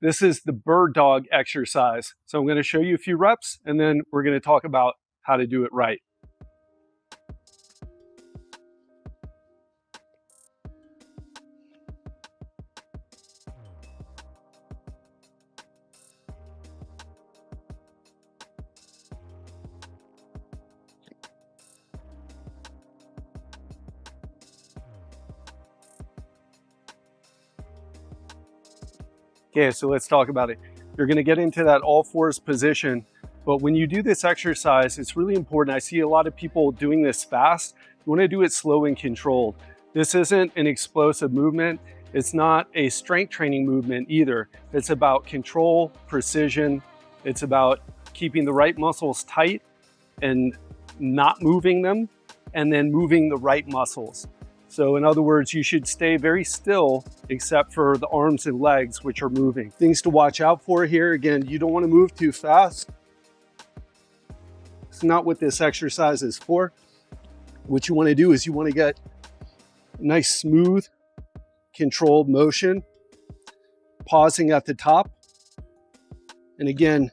This is the bird dog exercise. So I'm going to show you a few reps and then we're going to talk about how to do it right. Okay, so let's talk about it. You're going to get into that all fours position, but when you do this exercise, it's really important. I see a lot of people doing this fast. You want to do it slow and controlled. This isn't an explosive movement. It's not a strength training movement either. It's about control, precision. It's about keeping the right muscles tight and not moving them, and then moving the right muscles. So in other words, you should stay very still except for the arms and legs, which are moving. Things to watch out for here. Again, you don't want to move too fast. It's not what this exercise is for. What you want to do is you want to get a nice, smooth, controlled motion, pausing at the top. And again,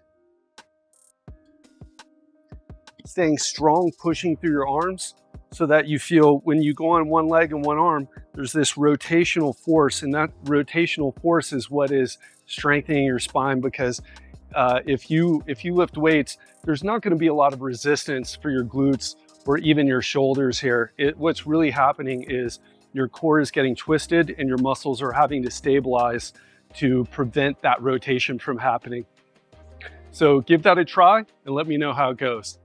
staying strong, pushing through your arms, so that you feel when you go on one leg and one arm, there's this rotational force, and that rotational force is what is strengthening your spine, because if you lift weights, there's not going to be a lot of resistance for your glutes or even your shoulders here. What's really happening is your core is getting twisted and your muscles are having to stabilize to prevent that rotation from happening. So give that a try and let me know how it goes.